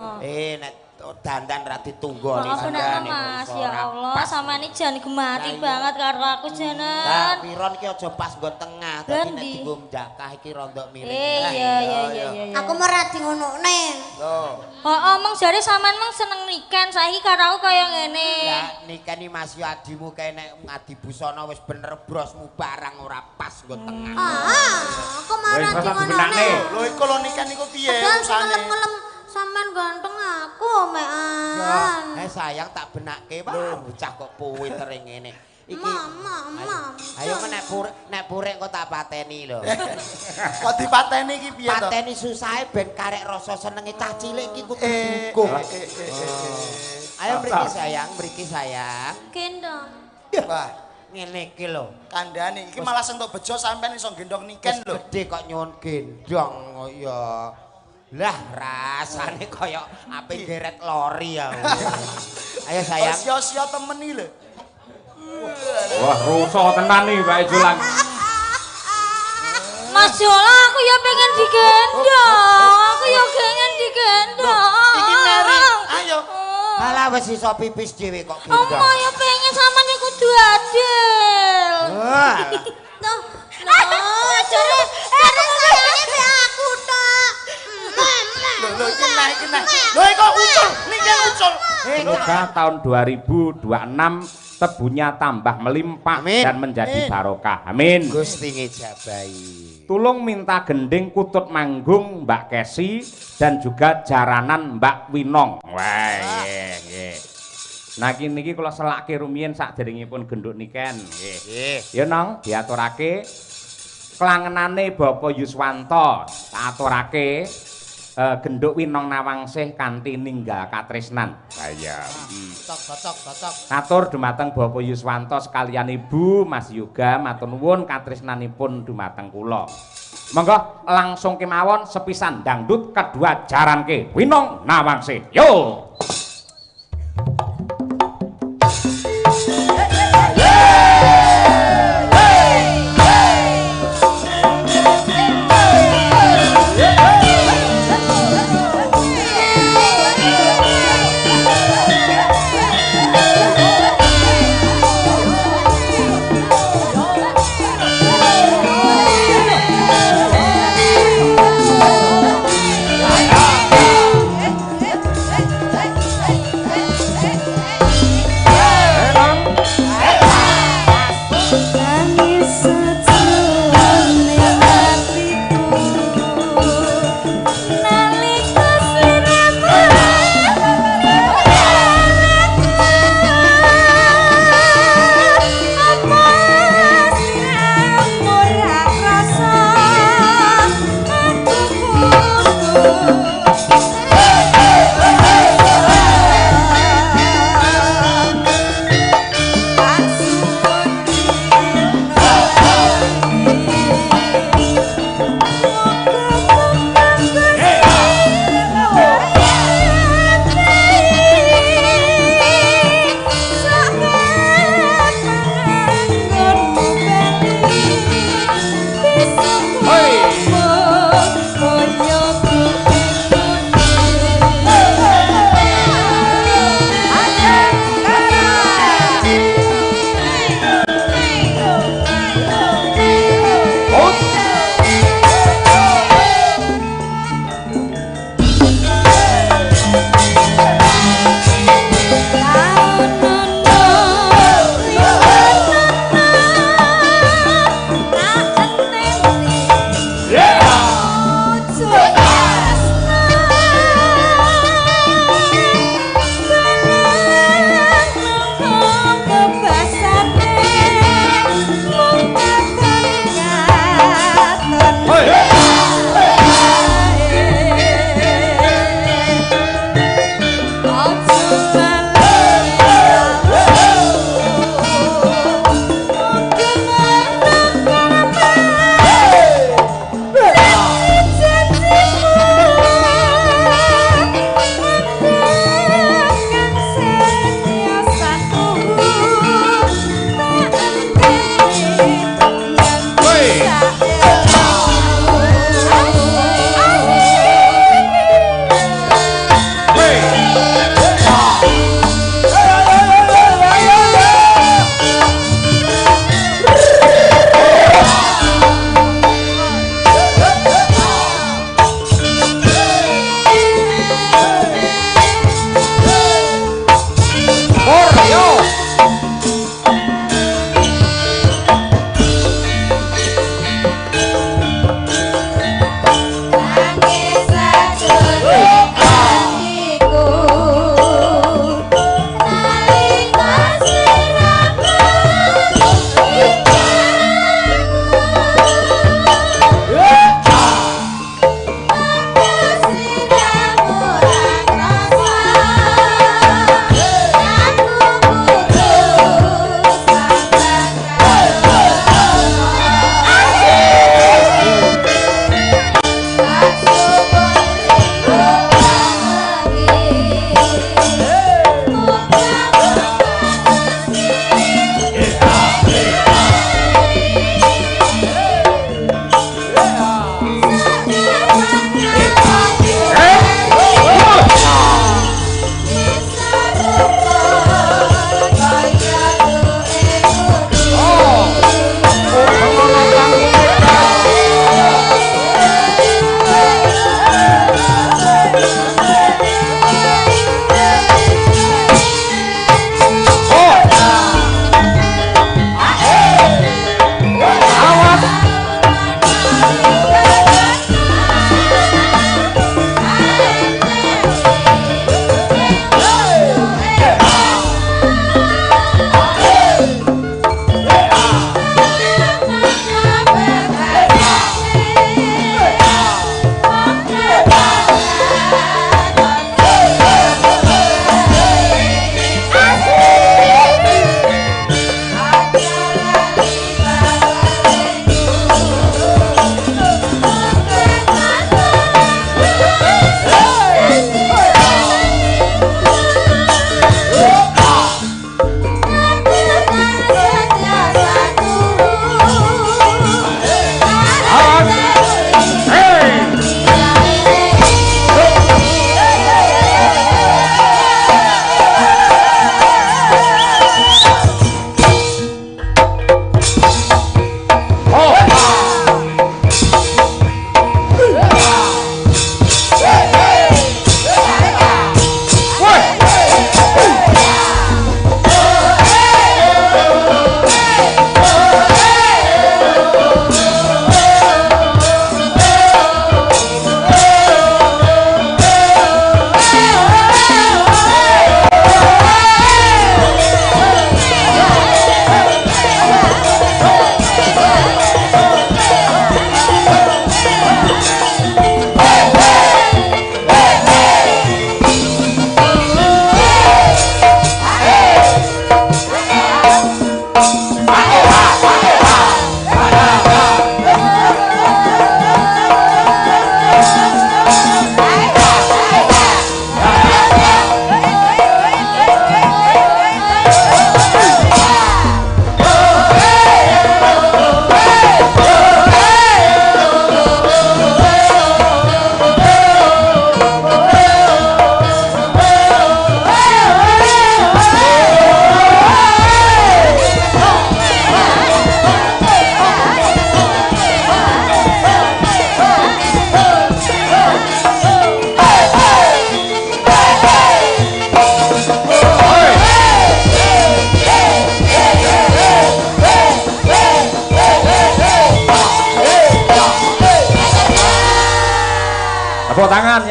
Nek dandan ra ditunggoni maaf nek Mas ya Allah sampeyan jan gemati banget karo aku janen. Lah piron ki aja pas nggo tengah dadi nek dienggo mjakah iki rondok miring. Iya. Aku ora di ngonokne. Lho. Heeh mong jare sampean mong seneng niken saiki karo aku kaya ngene. Lah niken iki Mas yo adimu kae nek ngadi busana wis bener brosmu barang ora pas nggo tengah. Aku marah di ngonokne. Lho iku lho niken niku piye usane? Sampean ganteng aku mekan. Sayang tak benakke wae bocah kok puwiter ngene. Iki Mama. Ayo nek purek kok tak pateni lho. Kok dipateni iki piye to? Pateni susahe ben karek rasa senenge cah cilik iki kudu dukung. Ayo mriki sayang. Gendong. Wah, ngene iki lho. Kandhane iki malah sentuk bejo sampean iso gendong niken lho. Gedhe kok nyuwun gendong ya. Lah rasane kaya ape geret lori ya. Ayo sayang. Sia-sia temen iki lho. Wah, rusuh tenan nih Pak Julang. Mas Jola aku ya pengen digendong. Aku ya pengen digendong. Iki mereng. Ayo. Alah wis iso pipis dhewe kok gendong. Oma ya pengen sampean iku kudu adil. Wah. Jare sayange be aku tok. Lho iki naik. Lho kok ucul, niken ucul. Semoga tahun 2026 tebunya tambah melimpah dan menjadi barokah. Amin. Gusti ngejabahi. Tulung minta gending kutut manggung Mbak Kesi dan juga jaranan Mbak Winong. Wah, nggih. Nah niki kula selake rumiyin saderengipun genduk niken. Nggih. Ya Nong, diaturake klangenane Bapak Yuswanto, tak aturake genduk Winong Nawangsih kanthi ninggal katresnan. Saya. Cocok. Atur dumateng Bapak Yuswanto sekalian Ibu Mas Yoga matur nuwun katresnanipun dumateng kula. Monggo langsung kemawon sepisan dangdut kedua jaranke Winong Nawangsih. Yo.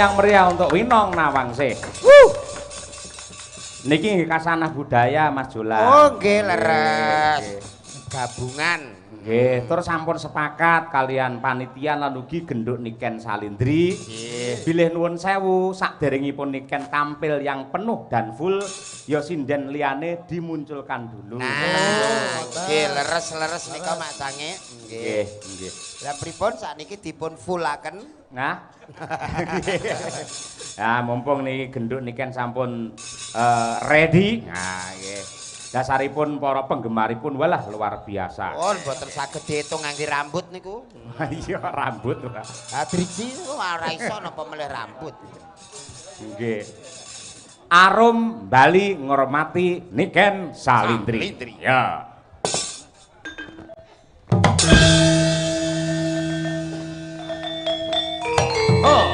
yang meriah untuk Winong Nawangsih. Niki nggih kasanah budaya Mas Jolan. Oh nggih leres. Gabungan. Nggih, terus sampun sepakat kalian panitia lan ugi genduk Niken Salindri. Nggih. Bilih nuwun sewu saderengipun Niken tampil yang penuh dan full ya sinden liyane dimunculkan dulu. Nah, nggih leres-leres nika Mak Sange. Nggih, nggih. Lah pripun sakniki dipun fullaken? Nah. Ya mumpung niki genduk Niken sampun ready. Nah, nggih. Dasaripun para penggemaripun walah luar biasa. Oh, mboten saged diitung ngangge rambut niku. Iya, rambut. Ha driji ora iso napa melih rambut. Nggih. Arum Bali ngormati Niken Salindri. Ya. Oh.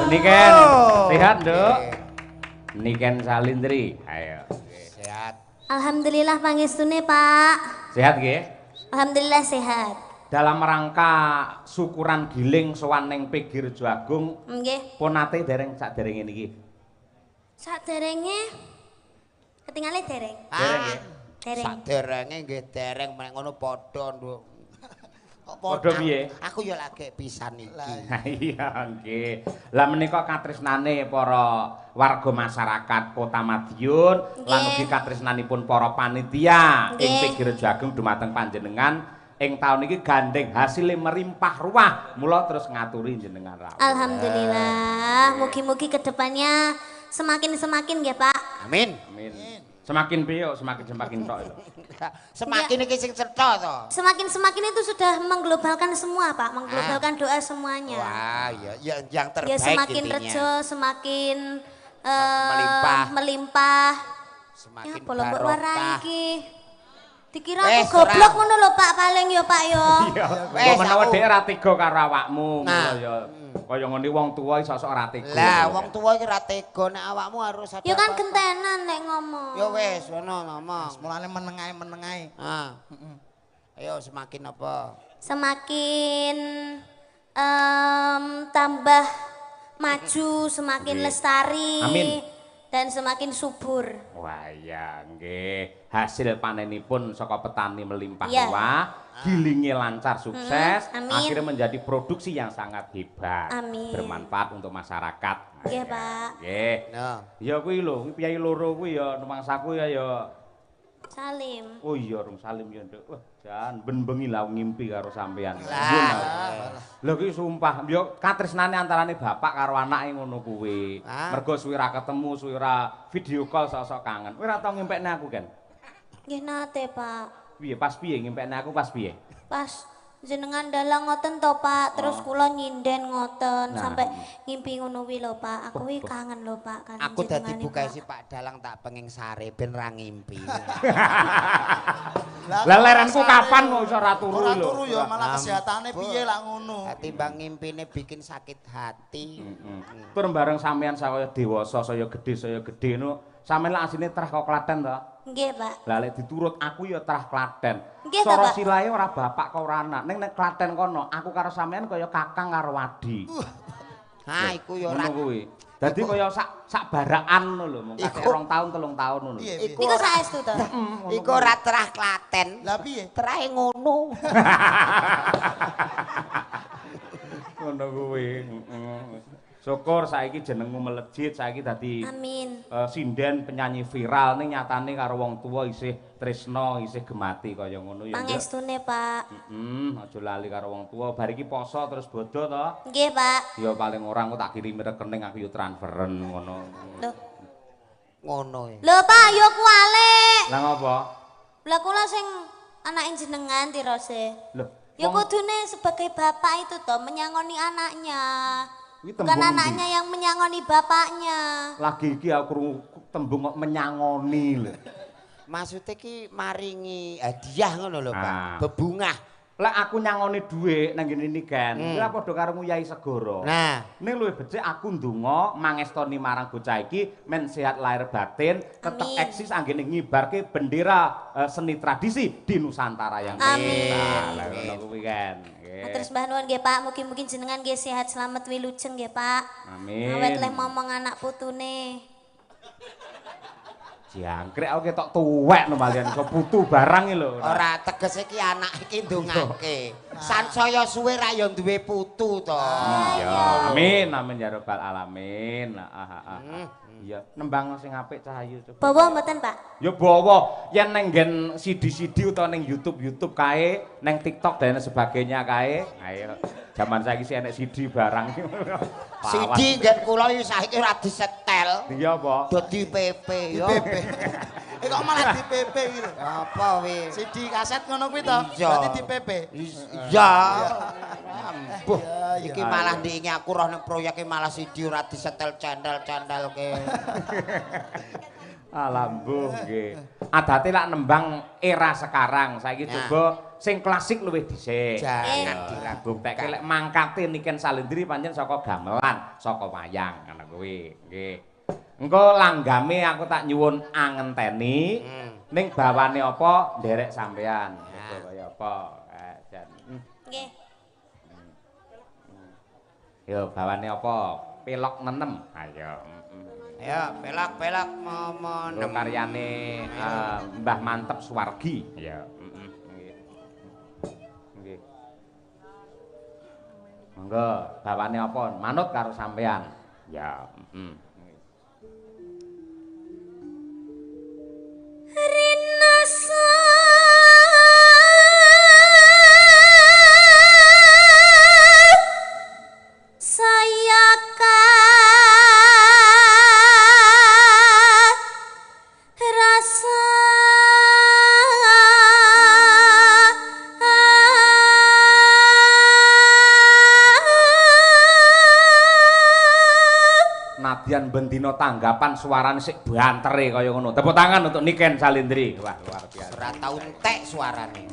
Niken, sehat, Nduk? Niken Salindri. Ayo. Sehat. Alhamdulillah pangestune, Pak. Sehat nggih? Alhamdulillah sehat. Dalam rangka syukuran giling sowan ning Pegir Jagung, Nggih. pun nate dereng saderenge niki. Saderenge ketingale dereng. Dereng nggih. Dereng. Saderenge nggih dereng mek ngono padha, Nduk. Padha piye? Aku ya lagi pisan iki. Nah, iya nggih. Lah menika katresnane para warga masyarakat Kota Madiun lan ugi katresnanipun para panitia ing Pegir Jagung dumateng panjenengan ing taun iki gandeng hasilé merimpah ruah. Mula terus ngaturi jenengan rawuh. Alhamdulillah. Mugi-mugi kedepannya semakin nggih, Pak. Amin. Amin. Semakin piye semakin tok lho. Semakin iki sing cetha to. Semakin itu sudah menglobalkan semua, Pak. Menglobalkan doa semuanya. Wah, ya yang terbaik Ya semakin intinya. rejo, semakin melimpah. Ya Semakin bolong mbok barokah. warai iki. Dikira aku goblok ngono lho, Pak, paling ya, Pak ya. Iya. Wes, Kok menawa aku. dhek ra tega karo awakmu, Nah. ngono ya. Kaya ngene wong tuwa iso sok ra tega. Lah, wong tuwa iki ra tega nek awakmu harus ada. Ya kan apa-apa. gentenan nek ngomong. Ya wis, ngono ngomong. Mulane menengae. Ah. Ayo semakin apa? Semakin tambah maju, semakin lestari. Amin. Dan semakin subur. Wah iya nggih. Hasil panenipun saka petani melimpah Iya. ruah, gilinge lancar sukses, amin. akhirnya menjadi produksi yang sangat hebat, Amin. bermanfaat untuk masyarakat. Nggih, Pak. Nggih. Nah. Ya kuwi lho, kuwi piyai loro kuwi ya numangsaku ya Salim. oh iya Rung Salim ya Nduk. Wah, jan ben-bengi lah ngimpi karo sampean. Lho kuwi sumpah, yo katresnane antarane bapak karo anake ngono kuwi. Mergo suwi ra ketemu, suwi ra video call sok-sok kangen. Kowe ra tau ngempekne aku kan? Nggih nate, Pak. Piye pas piye ngempekne aku pas piye? Pas jenengan dalang ngoten to, Pak. Terus kula nyinden ngoten Nah. sampai ngimpi ngono kuwi lho, Pak. Aku kuwi kangen lho, Pak. Kan Aku dadi jenengane, bukae Pak. si Pak Dalang tak penging sare ben ra ngimpi. Lah lerenku kapan kok iso ra turu Ora lho? turu ya malah kesehatane piye lah ngono. Timbang ngimpine bikin sakit hati. Tur bareng sampean saya dewasa, saya gedhe no. Sampeyan lak asline trah kok Klaten to? Nggih, Pak. Lah lek diturut aku ya trah Klaten. Nggih, Cara Pak. silahe ora bapak kok ora anak. Ning nek Klaten kono, aku karo sampean kaya kakang karo wadi. Ha iku ya ora. Ngono kuwi. Dadi kaya sak barakan ngono lho, mung kasih 2 tahun 3 tahun ngono. Iku saestu to. Iku ora terah Klaten. Lah piye? Terahe ngono. Ngono kuwi. Syukur saiki jenengmu melejit, saiki dadi Amin. sinden penyanyi viral ning nyatane karo wong tuwa isih tresna, isih gemati kaya ngono ya. Pangestune, Pak. Aja lali karo wong tuwa. Bar iki poso terus bodho to. Nggih, Pak. Ya paling ora engko tak kirimi rekening aku yo transferen ngono. Loh. Ngono ya. Lho, Pak, yo kualik. Lah ngopo? Lah kula sing anake jenengan tirose. Loh, Ya kudune sebagai bapak itu toh menyangoni anaknya. iki Bukan tembung anaknya yang menyangoni bapaknya. lagi iki aku krungu tembung kok menyangoni lho. Maksudnya ki maringi hadiah ngono lho, Pak. Ah. Bebungah. Lek aku nyangoni dhuwit nang ngene iki kan, kuwi padha karo Nguyai Segara. Nah, Ning luwih becik aku ndonga mangestoni marang bocah iki men sehat lahir batin, tetep Amin. eksis anggene ngibarke bendera seni tradisi di Nusantara yang Amin. kita. Lah ngono kuwi kan. Nggih. Terus mbah nuwun nggih Pak, mugi-mugi jenengan nggih sehat selamat wilujeng nggih Pak. Amin. Awet leh momong anak putune. Jangkrik aku ketok tuwek no malian iso putu barang iki lho. ora tegese ki anak iki ndongake. Sansaya suwe ra ya duwe putu to. Iya. Amin amin ya rabbal alamin. Iya, nembang sing apik Cahayu coba. Bawa mboten Pak? Ya bawa, yen neng nggen CD-CD utawa neng YouTube kae, neng TikTok dan sebagainya kae. Ayo, zaman saiki sih enek CD barang. Sidi nggen kula iki saiki ora disetel. Iya apa? Dadi PP yo. PP. Kok malah di PP iki lho. Apa wi? CD kaset ngono kuwi to. Iya. Berarti di PP. Iya. Ambuh. Iya, Iki malah ndingi aku roh ning proyeke malah sidi ora disetel candal-candalke. Alambuh nggih. Adate lak nembang era sekarang, saiki coba sing klasik luwih dhisik. Jangan diragukan. Buktekke lek mangkate Niken Salendri pancen saka gamelan, saka wayang ngono kuwi. Nggih. Engko langgame aku tak nyuwun angenteni. Ning bawane apa nderek sampean. Coba kaya apa? Jan. Nggih. Yo bawane apa? Pelok nenem. Ayo. Ya, pelak-pelak Lho karyane Mbah Mantep Suwargi. Ya. Nggih. Nggih. Monggo, bawane apa? Manut karo sampean. Ya, Rinasa saya rasa nadyan bendina tanggapan suarane sik bantere kaya ngono. Tepuk tangan untuk Niken Salendri. Wah, luar biasa. ora tau entek suarane.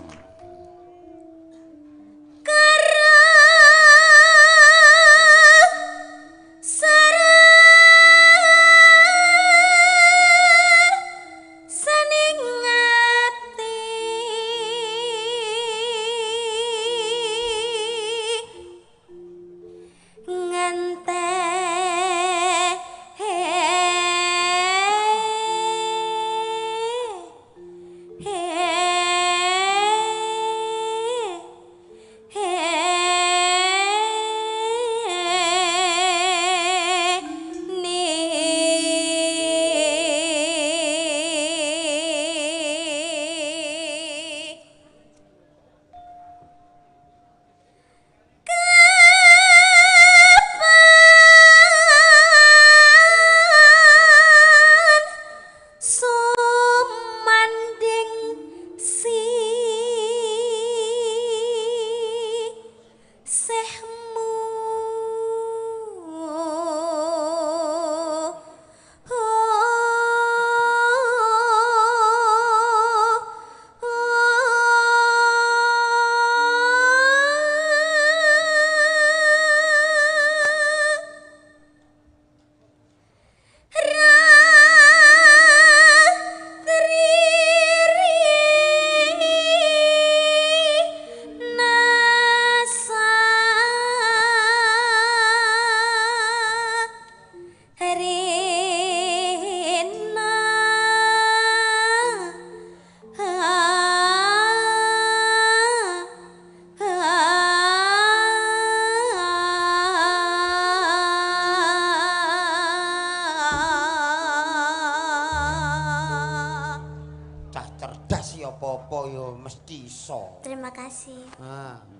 rasi apa-apa ya mesti iso. Terima kasih.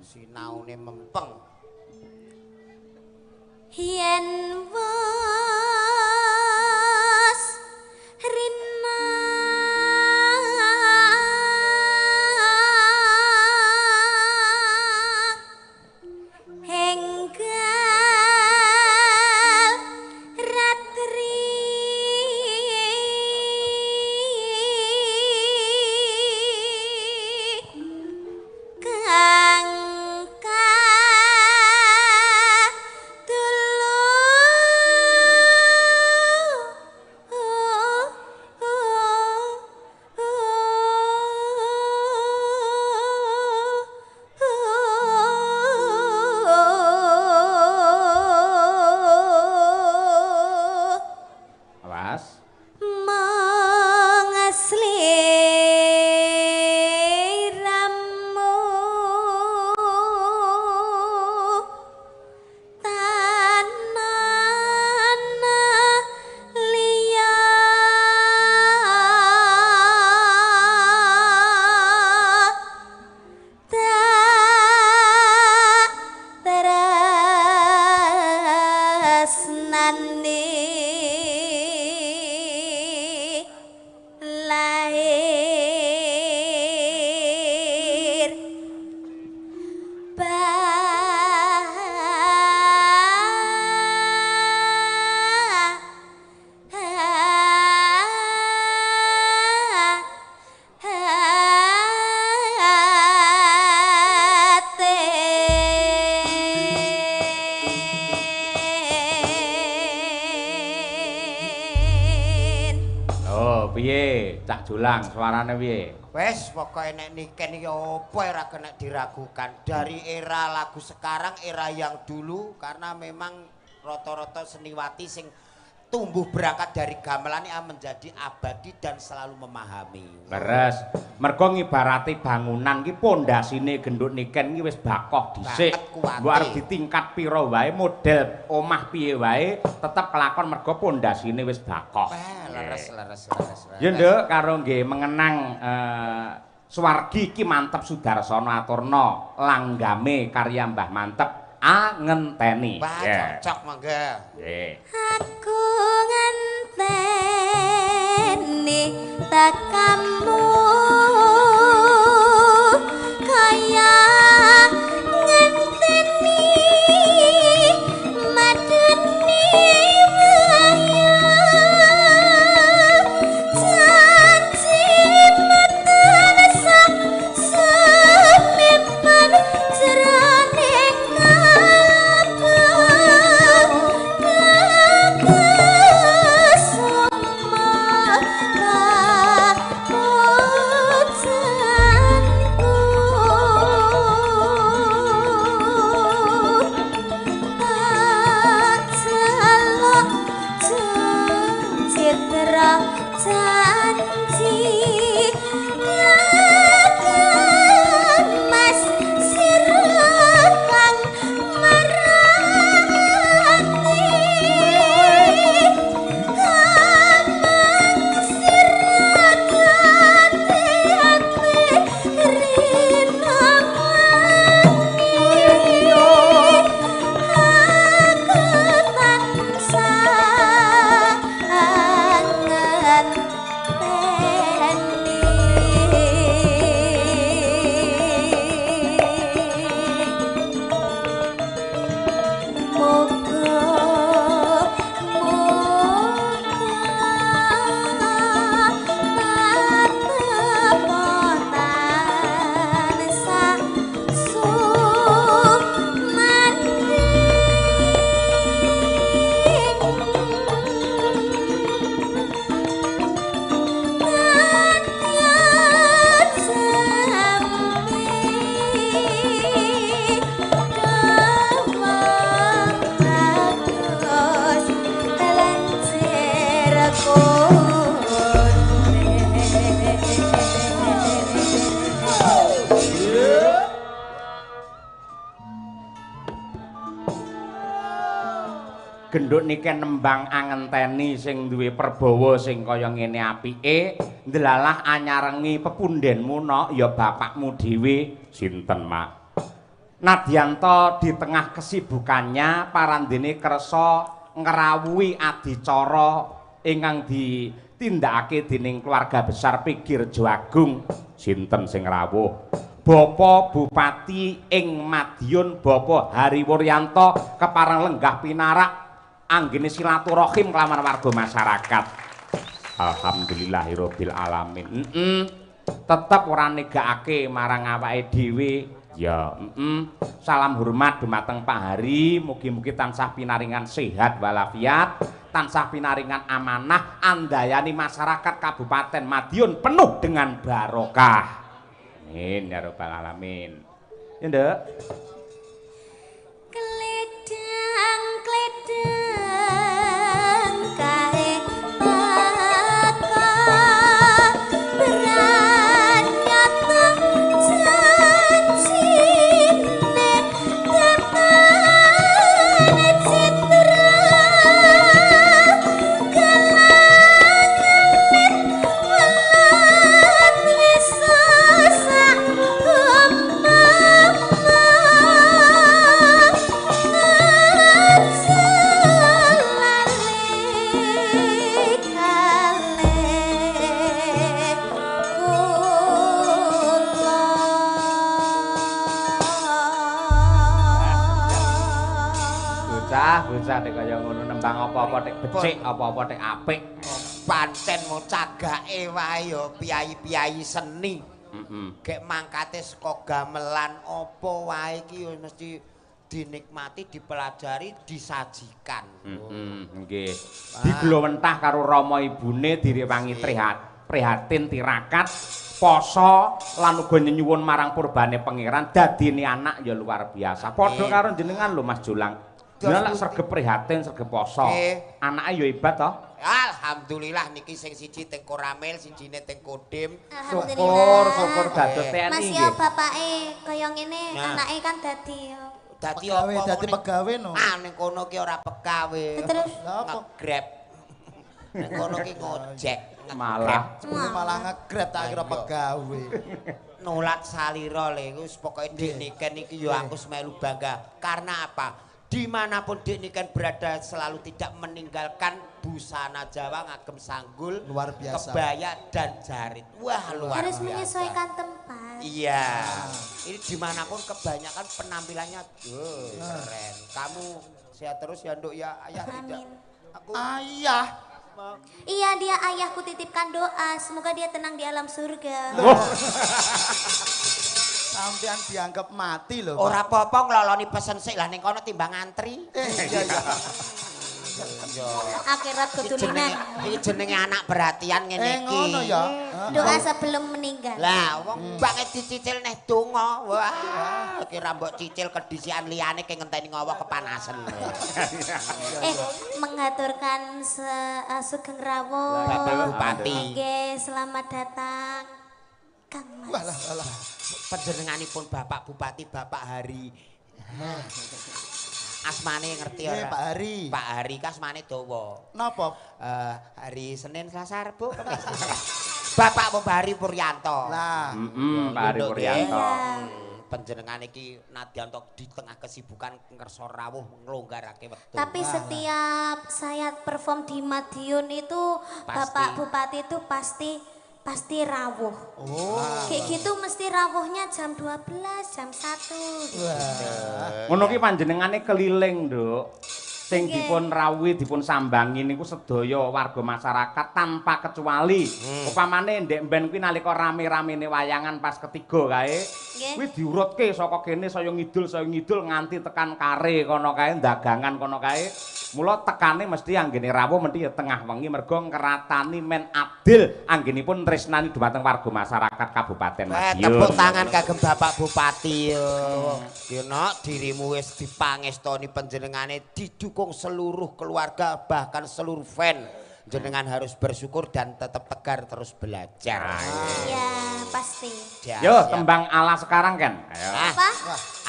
Sinaune mempeng. Yen was rina enggal ratri kang Cak Julang suarane piye? Wes pokoke nek Niken iki apa ora kena diragukan. Dari era lagu sekarang, era yang dulu karena memang rata-rata seniwati sing tumbuh berangkat dari gamelan menjadi abadi dan selalu memahami. Leres. Mergo ngibarati bangunan iki pondasine gendut Niken iki wis bakoh dhisik. Mbok arep ditingkat pira wae model omah piye wae tetep kelakon mergo pondasine wis bakoh. Leres. Ya nduk karo nggih mengenang Suwargi Ki Mantep Sudarsana aturna langgame karya Mbah Mantep ngenteni. Wah, cocok mangga. Nggih. Aku ngenteni tekamu kaya ngenteni madeni wayang janji meten sak semipan jroning kalbu genduk niki nembang angenteni sing duwe perbawa sing kaya ngene apike ndelalah anyarengi pepundhenmu nok ya bapakmu dhewe sinten Mak Nadyanto di tengah kesibukannya parandene kersa ngrawuhi adicara ingkang ditindakake dening keluarga besar Pigirjo Agung sinten sing rawuh Bapak Bupati ing Madiun Bapak Hariwuryanto kepareng lenggah pinarak anggene silaturahim kelawan warga masyarakat alhamdulillahirabbil alamin tetep ora negakake marang awake dhewe ya salam hormat dumateng Pak Hari mugi-mugi tansah pinaringan sehat walafiat tansah pinaringan amanah andayani masyarakat Kabupaten Madiun penuh dengan barokah amin ya rabbal alamin ya Nduk Kledang kae tata beranyat janjine tetane citra kalangan welat wis sak bocah nek kaya ngono nembang apa-apa tek becik apa-apa tek apik pancen mau cagake wae ya piyai-piyai seni gek mangkate saka gamelan apa wae iki mesti dinikmati dipelajari disajikan nggih diglowentah karo rama ibune direwangi prihatin tirakat poso lan uga nyuwun marang purbane pangeran dadine anak ya luar biasa padha karo jenengan lho Mas Jolang jenengan lak sregep prihatin sregep poso anake ya hebat to alhamdulillah niki sing siji teng Koramil sijine teng Kodim syukur dados TNI Mas yo bapake kaya ngene anake kan dadi apa dadi pegawe no ning kono ki ora pegawe terus nge-grab ning kono ki ngojek malah nge-grab tak kira pegawe nolak salira lho wis pokoke Dik Niken iki yo aku semelu bangga karena apa dimanapun Dik Niken berada selalu tidak meninggalkan busana Jawa ngagem sanggul luar biasa kebaya dan jarit wah luar harus biasa menyesuaikan tempat iya ini dimanapun kebanyakan penampilannya keren kamu sehat terus ya Nduk ya ayah tidak aku ayah iya dia ayahku titipkan doa semoga dia tenang di alam surga sampean dianggap mati lho ora apa-apa ngloloni pesen sik lah ning kono timbang antri iya akhirat keturunan iki jenenge anak perhatian ngene iki ngono ya doa sebelum meninggal lah wong banget dicicil neh donga wah kira mbok cicil kedisian liyane ke ngenteni ngowo kepanasan mengaturkan Sugeng Rawuh Bapak Bupati nggih selamat datang Kang Mas panjenenganipun Bapak Bupati Bapak Hari asmane ngerti ora Pak Hari Pak Hari kasmane dawa napa hari Senin Selasa Rabu Bapak Hari Puryanto lah Pak Hari Puryanto panjenengan iki Nadyanto di tengah kesibukan ngerso rawuh nglonggarake wektu tapi setiap saya perform di Madiun itu Bapak Bupati itu pasti rawuh. Kayak gitu mesti rawuhnya jam 12, jam 1. Ngono ki panjenengane keliling, Nduk. Sing dipun rawuhi, dipun sambangi niku sedaya warga masyarakat tanpa kecuali. Upamane ndek mben kuwi nalika rame-ramene wayangan pas ketiga kae, kuwi diurutke saka kene saya ngidul nganti tekan kare kono kae dagangan kono kae. Mula tekane mesti anggene rawuh mesti ya tengah wengi mergo ngratani men adil anggenipun tresnani dhumateng warga masyarakat Kabupaten Madiun. Tepuk tangan kagem Bapak Bupati yo. Yo nok dirimu wis dipangestoni panjenengane didukung seluruh keluarga bahkan seluruh fan. Jenengan harus bersyukur dan tetap tegar terus belajar. Iya, pasti. Yo, tembang ala sekarang kan. Ayo. Apa?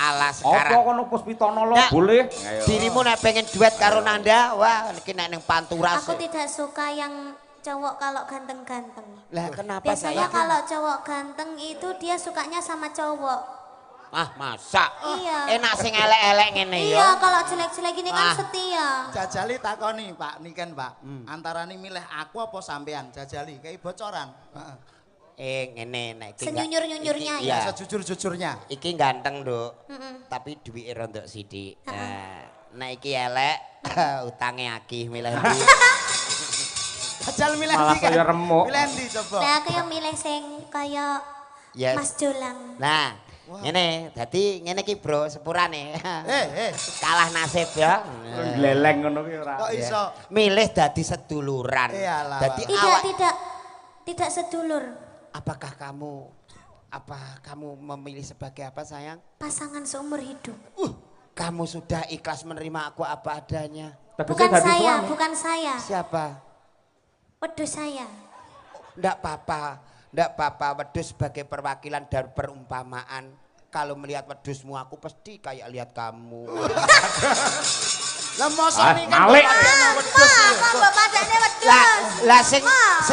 ala Apa sekarang. kono Puspitanala Nah, boleh? Dirimu nek pengen duet karo Nanda, wah iki nek ning Pantura Aku sih. tidak suka yang cowok kalau ganteng-ganteng. Lah kenapa Biasanya saya? kalau cowok ganteng itu dia sukanya sama cowok. Ah, masa? Iya. Enak sing elek-elek ngene ya. Iya, kalau jelek-jelek ini kan Ah. setia. Jajali takoni Pak Niken Pak. Antarane milih aku apa sampean? Jajali kayak bocoran. Heeh. Ngene nek iki. Senyunyur-nyunyurnya iki- ya. Iya. Sejujur-jujurnya. Iki ganteng, Nduk. Mm-mm. Tapi duwike rontok sithik. Nek iki elek, utange akeh milih ndi. Jajal milih Malah ndi kan? kaya remuk. Milih ndi coba? Nah, aku yang milih sing kaya Yes. Mas Jolang. Nah, ngene, dadi ngene iki, Bro, sepurane. Kalah nasib ya. Gleleng ngono ki ora. Kok iso? Milih dadi seduluran. Iyalah, Dadi Tidak sedulur. apakah kamu memilih sebagai apa, sayang? Pasangan seumur hidup. Kamu sudah ikhlas menerima aku apa adanya. Tegese Bukan dadi saya, suami. bukan saya. Siapa? Wedus saya. Ndak apa-apa, wedus sebagai perwakilan dari perumpamaan. Kalau melihat wedusmu aku pasti kayak lihat kamu. Lah mosok nih kan Malik. wedhus. Bapak padane wedus. Lah sing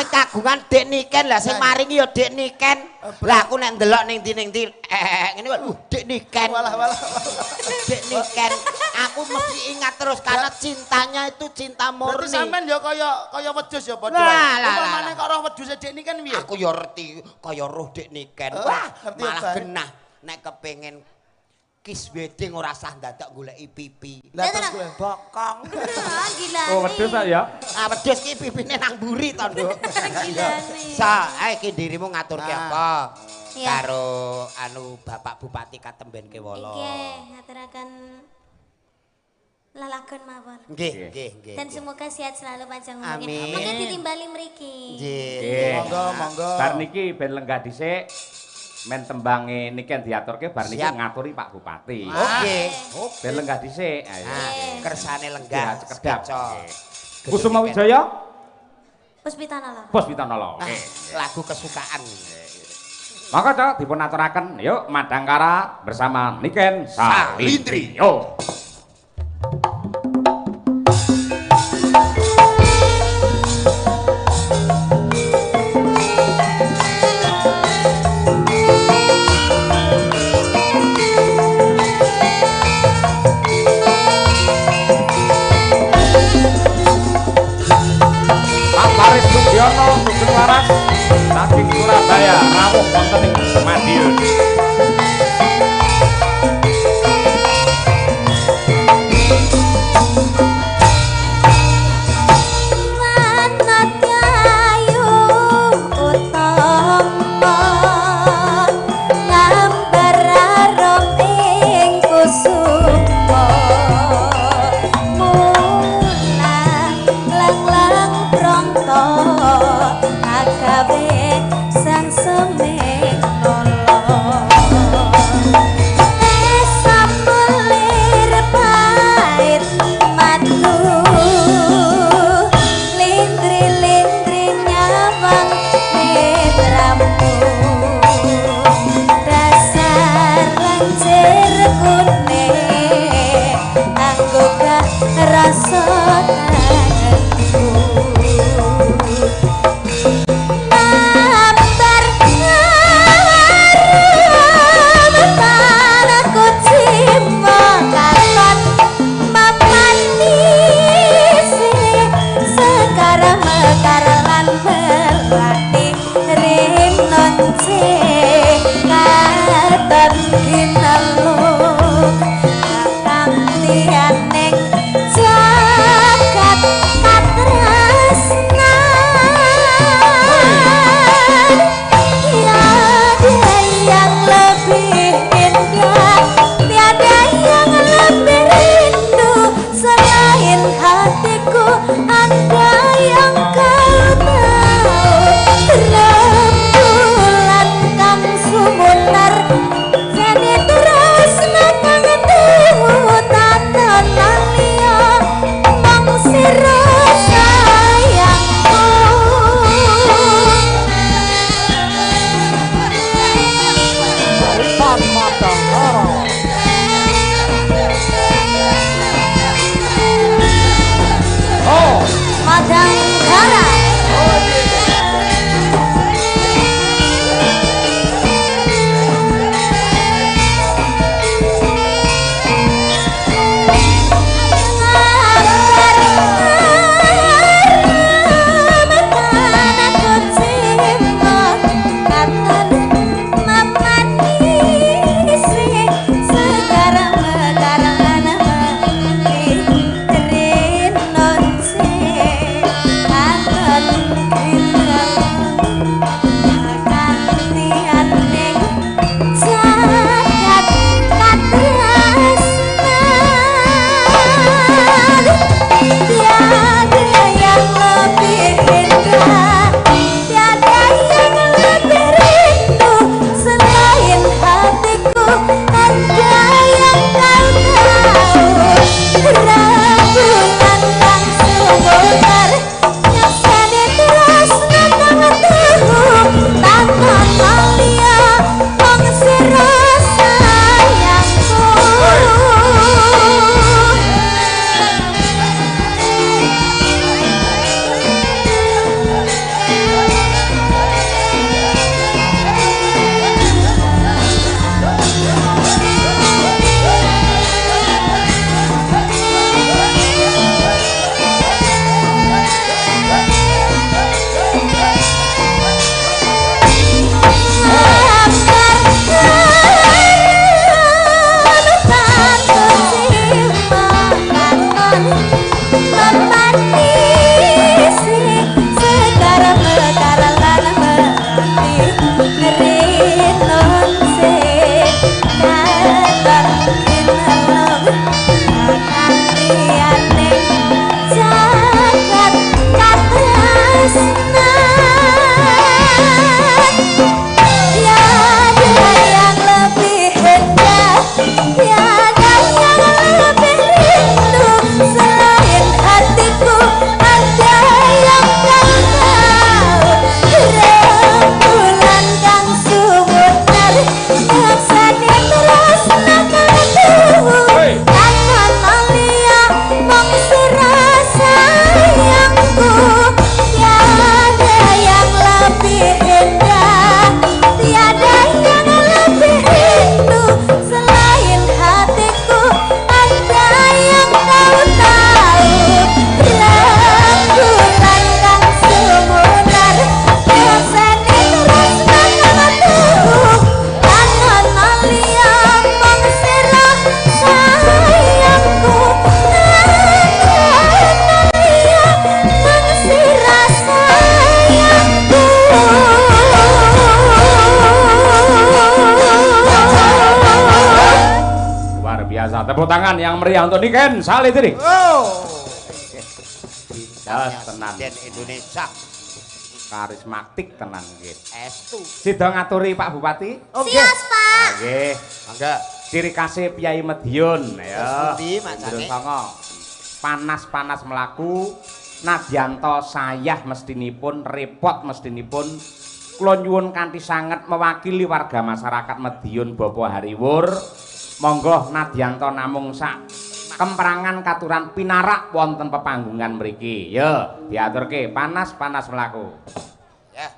kagungan Dek Niken lah sing maringi ya Dek Niken. Lah aku nek ndelok ning ndi ngene kok Dek Niken. Walah. Dek Niken. Aku mesti ingat terus karena cintanya itu cinta Berarti murni. sampean ya kaya wedhus ya padha. Lah. Umpamane kok roh wedhus Dek Niken piye? Aku ya ngerti kaya roh Dek Niken. Oh, Wah, ngerti malah apa? genah nek kepengin kiss wedding ora sah dadak goleki pipi. Lah terus gue. Bokong. Gila Oh, wedhus ya. Ah wedhus ki pipine nang mburi to, Nduk. Gila nih. Sa, ae iki dirimu ngaturke apa? Iya. Karo Bapak Bupati Katemben Kewala. Nggih, ngaturaken lalagon mawon. Nggih. Dan semoga sehat selalu panjang umurnya. Amin. Mangga ditimbali mriki. Nggih. Monggo. Bar niki ben lenggah dhisik men tembange niken diaturke bar niki Siap. ngaturi Pak Bupati. Oke. Ben lenggah dhisik. Ayo. Kersane lenggah Sekedap. sekeco. Kusuma Wijaya, Puspitanala. Puspitanala. Oke. Lagu kesukaan. Maka Cok dipun aturaken yuk Madangkara bersama Niken Salintri. Yo. Pak Faris Sugiono Sugeng Waras saking Surabaya rawuh wonten ing Madiun. Sang semeno biasa. Tepuk tangan yang meriah untuk Niken Salindri. Oh. Jelas tenan. Presiden Indonesia. Karismatik tenan nggih. Estu. Sida ngaturi Pak Bupati. Sias, Pak. Nggih. Mangga. Ciri khasnya Piyai Madiun ya. Pundi macane? Panas-panas melaku, nadyanto sayah mestinipun, repot mestinipun. Kula nyuwun kanthi sanget mewakili warga masyarakat Madiun Bapak Hariwur. Monggo nadyanto namung sak kemperangan katuran pinarak wonten pepanggungan mriki. Ya, diaturke panas-panas melaku. Ya.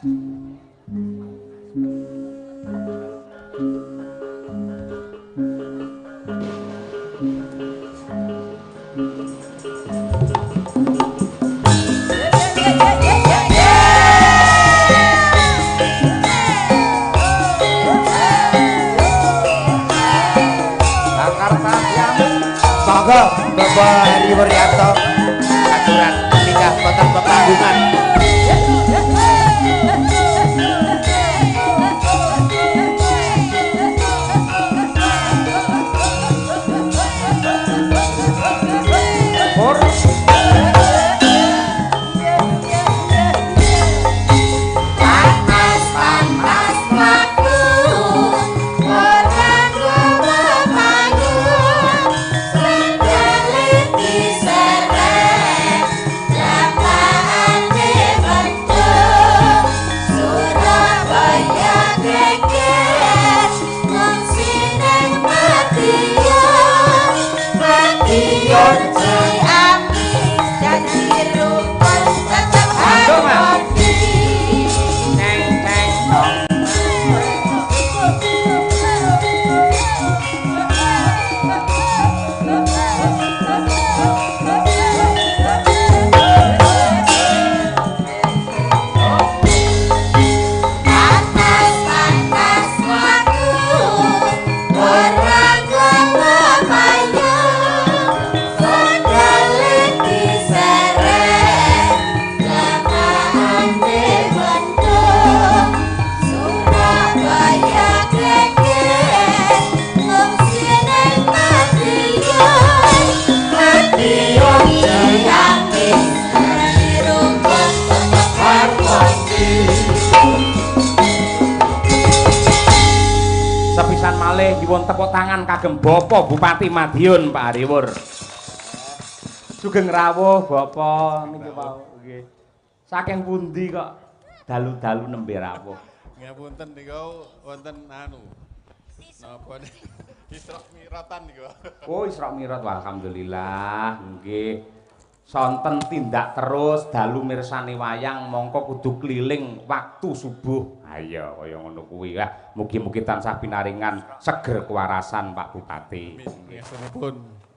Monggo Bapak Heri Wuryanto aturan nikah wonten pepanggungan. Sepisan malih nyuwun tepuk tangan kagem Bapak Bupati Madiun Pak Hariwur. Sugeng rawuh Bapak niki wau nggih. Saking pundi kok dalu-dalu nembe rawuh? Ngapunten niku wonten anu. Napa Isra Miratan niku. Oh, Isra Mi'raj alhamdulillah nggih. Sonten tindak terus dalu mirsani wayang mongko kudu keliling waktu subuh. Ayo kaya ngono kuwi ya. Mugi-mugi tansah pinaringan seger kewarasan Pak Bupati. Nggih.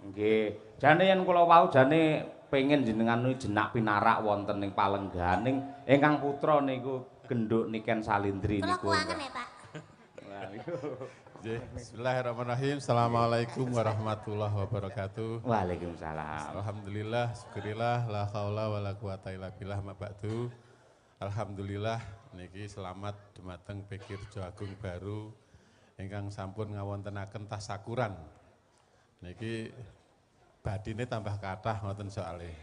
Nggih. Jane yen kula wau jane pengen jenengan jenak pinarak wonten ing palengganing ingkang putra niku genduk Niken Salindri Kula niku. kuangen ya, Pak. Bismillahirrahmanirrahim. Assalamualaikum warahmatullahi wabarakatuh. Waalaikumsalam. Alhamdulillah, syukurillah, la haula wala quwata illa billah ma ba'du. Alhamdulillah niki selamat dumateng Bekirjo Agung Baru ingkang sampun ngawontenaken tasakuran. Niki badine tambah kathah ngoten soalé.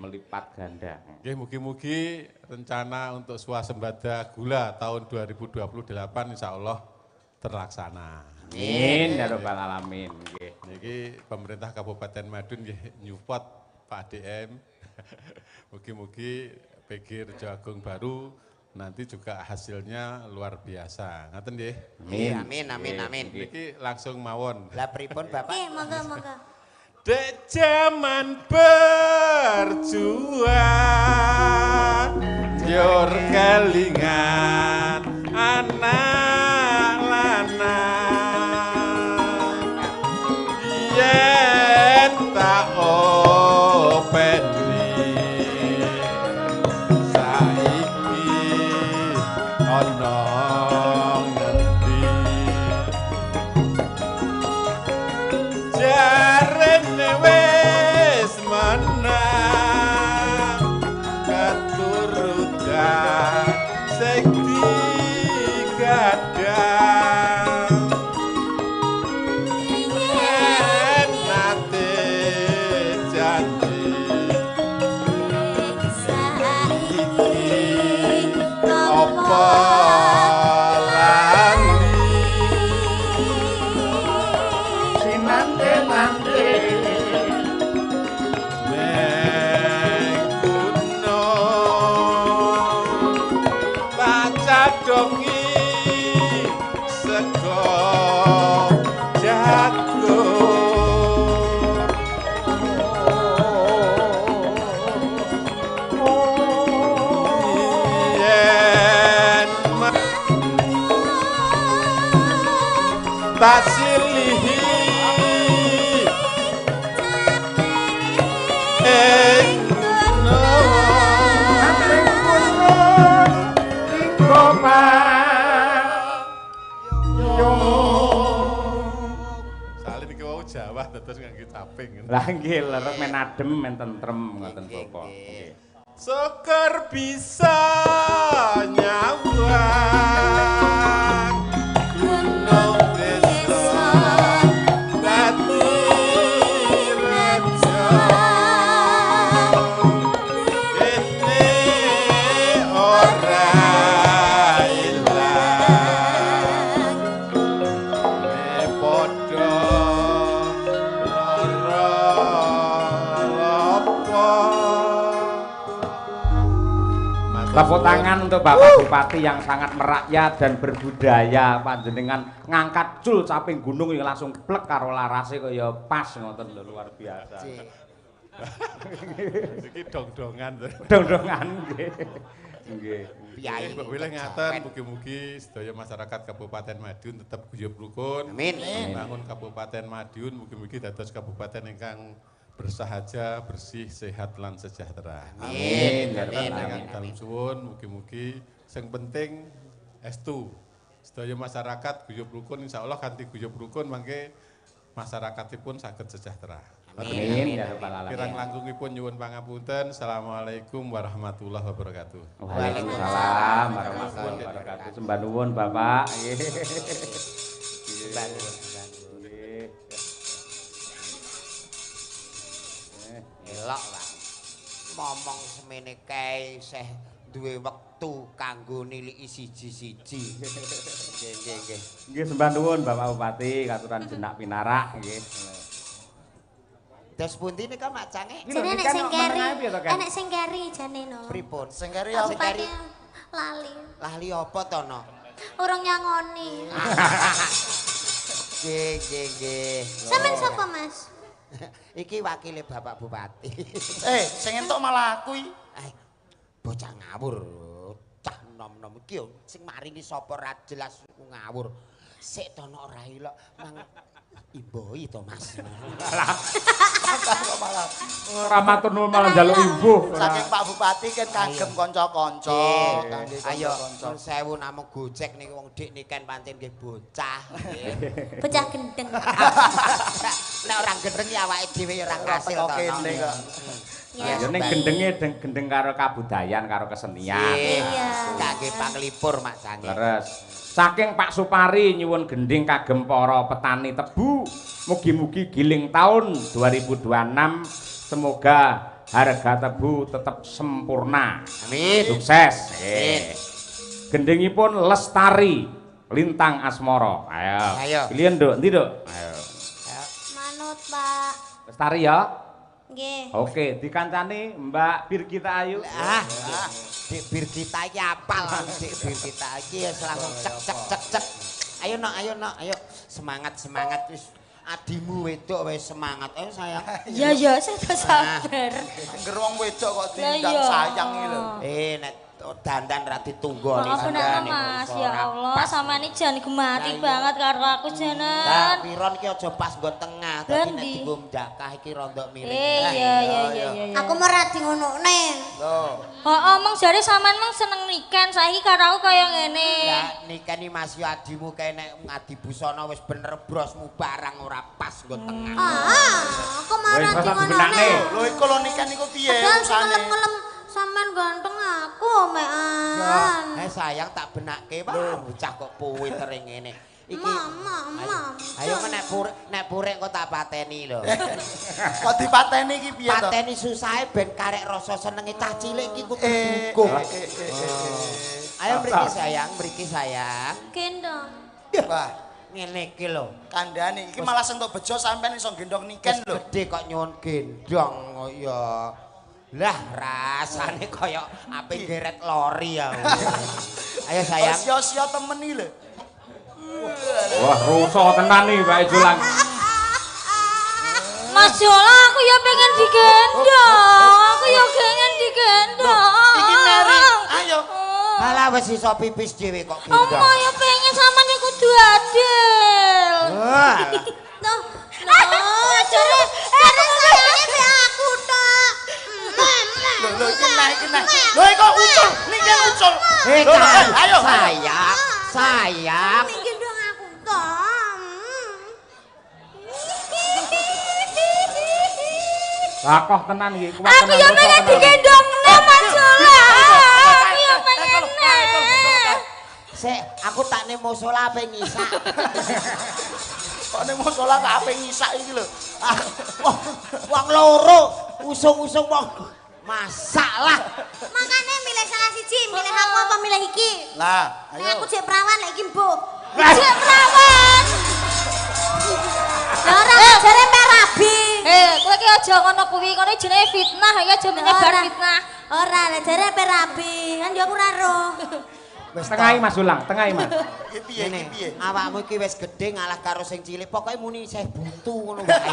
Melipat ganda. Nggih mugi-mugi rencana untuk swasembada gula tahun 2028 insyaallah terlaksana. Amin ya rabbal alamin nggih. Niki pemerintah Kabupaten Madiun nggih nyupport Pak DM. Mugi-mugi Bekirjo Agung Baru nanti juga hasilnya luar biasa. Ngaten nggih. Amin. Niki langsung mawon. Lah pripun Bapak? Oke, moga-moga. Dek zaman berjuang yor kelingan anak lanang yen tak openi saiki ana ngendi jarene wis menang katurutan sing digawe tak silihi salin iki wau Jawa terus ngangge caping. Lah nggih lerek men adem men tentrem ngoten Bapak. Nggih. Sekar bisa nyawang gunung desa dadi reja ini ora ilang ne padha lara apa. Tepuk tangan untuk Bapak Bupati yang sangat merakyat dan berbudaya, panjenengan ngangkat cul caping gunung yang langsung plek karo larase kaya pas ngoten lho, luar biasa. Iki dong-dongan. Dong-dongan nggih. Nggih. Piyayi. Mbok Wilih ngaten mugi-mugi sedaya masyarakat Kabupaten Madiun tetap guyub rukun. Amin. Bangun Kabupaten Madiun mugi-mugi dados kabupaten ingkang bersahaja, bersih, sehat lan sejahtera. Amin. Dengan dalem suwun mugi-mugi sing penting estu. Sedaya masyarakat guyub rukun insyaallah kanthi guyub rukun mangke masyarakatipun saged sejahtera. Amin ya rabbal alamin. Kirang langkungipun nyuwun pangapunten. Assalamualaikum warahmatullahi wabarakatuh. Waalaikumsalam warahmatullahi wabarakatuh. Sembah nuwun Bapak. Nggih. Sembah nuwun. Elok lah. Momong semene kae isih duwe wektu kanggo niliki siji-siji. Nggih, nggih. Nggih sembah nuwun Bapak Bupati katuran jenak pinarak nggih. Des pundi nika macange? Jane nek sing keri, enek sing keri jane no. Pripun? Sing keri Sing apa? keri Lali. lali apa to no? Urung nyangoni. Nggih, nggih, nggih. Sampeyan sapa, Mas? Iki wakile Bapak Bupati. Sing entuk malah aku iki. Bocah ngawur. Cah nom-nom iki yo sing maringi sapa ra jelas ngawur. Sik to nek ora ilok mang imboi to Mas. Malah Ora matur nuwun malah njaluk imbuh. saking Pak Bupati kan kagem kanca-kanca. Kangge Ayo kanca-kanca. nun sewu namung Gojek niki wong dik niken pancen nggih bocah. Bocah gendeng. Nek ora gendeng ya awake dhewe ya ora kasil to. kene kok. Ya ning gendenge gendeng karo kabudayan karo kesenian. Iya. Kangge panglipur Mak Sange. Leres. Saking Pak Supari nyuwun gending kagem para petani tebu, mugi-mugi giling tahun 2026 semoga harga tebu tetap sempurna. Amin. Sukses. Amin. Gendingipun Lestari Lintang Asmara. Ayo. Ayo. Pilihan Nduk, ndi Nduk? Ayo. Manut, Pak. Lestari ya. Nggih. Oke, dikancani Mbak Birgita Ayu. Dik bir kita iki apal, dik bir kita iki langsung cek. Ayo nok, ayo. Semangat wis. Adimu wedok wis semangat. Ayo sayang. Iya ya, saya udah sabar. Angger wong wedok kok Lah diundang iya. sayang iki lho. Nek dandan ra ditunggoni Maaf sandane. Mas, ya Allah, sama ini jangan gemati Lah, iya. banget karo aku Nah, janan. piron ki aja pas nggo tengah, dadi Lah, nek ndi? dienggo ndakah iki rondok miring. Iya. Aku merah di ngonokne. Loh, Omong jare sampean mong seneng niken, saiki karo aku kaya ngene. Lah nikeni Mas yo adimu kae nek ngadi busana wis bener brosmu barang ora pas nggo tengah. Aku marah Wis, di masa dibenakne. ngonokne. lho iku lho nikah niku piye Padahal sing usane? ngelem-ngelem sampean ganteng aku, mean. Sayang tak benakke, wah bocah kok puwiter ngene. Iki Mam. Ayo nek purek kok tak pateni lho. Kok dipateni iki piye to? Pateni susahe ben karek rasa senenge cah cilik iki kudu Eh, dukung. eh. Ayo mriki sayang. Gendong. Wah, Ngene iki lho. kandhane iki malah sentuk bejo sampean iso gendong niken Wis lho. gedhe kok nyuwun gendong ya. Lah rasane kaya ape geret lori ya. Ayo sayang. Sia-sia temen iki lho. Wah, rusak tenan nih Mbak Julang. Mas Jola, aku ya pengen digendong. Aku ya pengen digendong. Iki Mary, ayo. Alah wis iso pipis dhewe kok Oma gendong. ya pengen sampean ya kudu adil. Ayo. Sayang. Minggir dong aku toh. Lakoh tenan iki kuat Aku tenan. yo pengen digendong Mas Jola. Aku yo pengen. Sik, aku tak ning musala ape ngisak. Kok ning musala tak ape ngisak iki lho. Wong loro usung-usung wong masalah. Makanya milih salah siji, milih aku apa milih iki? Lah, Nek ayo. aku jek perawan lek iki mbok. Jek perawan. Lah ora jare perabi. Kowe ki aja ngono kuwi, kono jenenge fitnah, ya aja menyebar fitnah. Ora, lek jare perabi, kan yo aku ora roh. Wis Tengahi Mas Ulang, tengahi Mas. Iki piye iki piye? Awakmu iki wis gedhe ngalah karo sing cilik. Pokoke muni isih buntu ngono wae.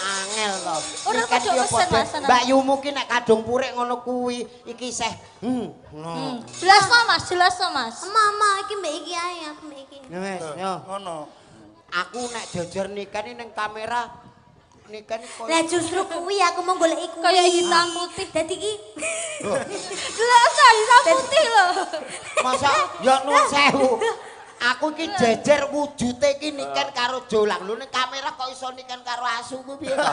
Angel to. Ora Iki kan padha yo pesen, padha. Mas, ana. Mbak Yumu ki nek kadung purik ngono kuwi iki isih ngono. Jelas no Mas. Mama iki mbek iki ae, aku mbek iki. Wis, yo. Ngono. Aku nek jujur nikah ning kamera nikah koyo Lah justru kuwi aku mau goleki kuwi. Kayak hitam putih. Dadi iki Jelas hitam putih lho. masa ya nuwun sewu. Aku iki jejer wujude iki niken karo jolang. Lho ning kamera kok iso niken karo asu ku piye to?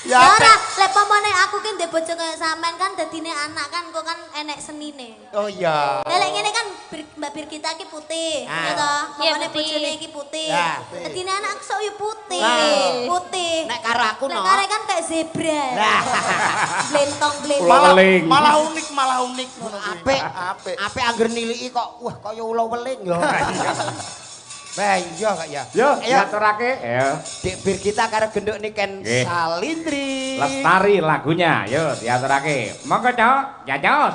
Ya ora, lek pamane aku ki ndek bojo kaya sampean kan dadine anak kan kok kan enek senine. Oh iya. Lah lek ngene kan Mbak Birgita ki putih, Ah. ya toh. Iya, Pamane putih. bojone iki putih. Ya. Dadine anak sok yo putih. Ah. Putih. Nek karo aku Lek no. kare kan kayak zebra. Lah. Blentong-blentong. Ulo weling. Malah unik ngono kuwi. Apik. Apik. Apik angger niliki kok wah kaya ula weling ya. Bah iya kok ya. Yo, Ayo. diaturake. Ayo. Dik Birgita karo genduk niken Nggih. Salindri. Lestari lagunya. Yo, diaturake. Monggo, Cok. Jajos.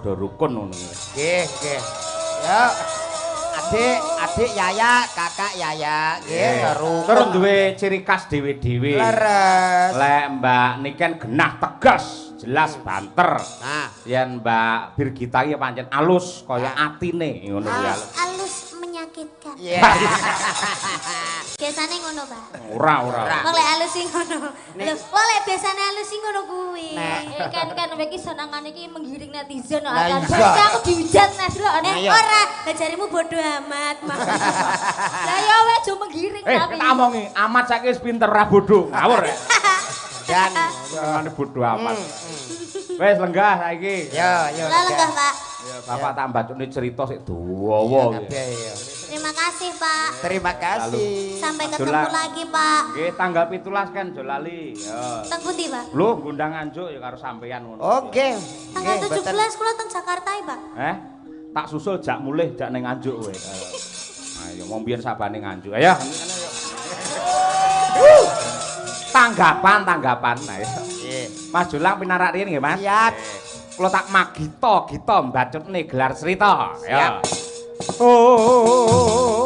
Rukun ngono. Nggih, nggih. Ya. Adik Yaya, kakak Yaya, nggih, rukun. Terus duwe ciri khas dhewe-dhewe. Leres. Lek Mbak Niken genah tegas, jelas banter. Nah, yen Mbak Birgita iki pancen alus kaya atine ngono kuwi. Alus menyakitkan. iya. Biasane ngono, Pak. Ora. Kok lek alus sing ngono. Lho, kok lek biasane alus sing ngono kuwi. Kan iki senengane iki menggiring netizen kok. Lah, Kan iya. aku dihujat Nes lho. Iya. Ora, lah jarimu bodoh amat. Lah ya wis jo menggiring tapi. Tak omongi, amat saiki wis pinter ra bodho. Ngawur ya. Dan Ngene bodho amat. Wis lenggah saiki. yo. Lah lenggah, Pak. Ya Bapak tak mbacune cerita sik dawa iki. Iya. Terima kasih, Pak. Terima kasih. Sampai Aduh, ketemu lah. lagi, Pak. Nggih, tanggal 17 kan aja lali. Ya. Teng pundi, Pak? Lho, ngundang anjuk ya karo sampean ngono. Oke. Tanggal 17 kula teng Jakarta, Pak. Tak susul jak mulih jak ning Nganjuk kowe. Ayo mau mbiyen sabane Nganjuk. Ayo. Tanggapan. Ayo. Mas Julang pinarak riyen nggih, Mas? Siap. Kula tak magita mbacutne gelar cerita. Siap. Oh.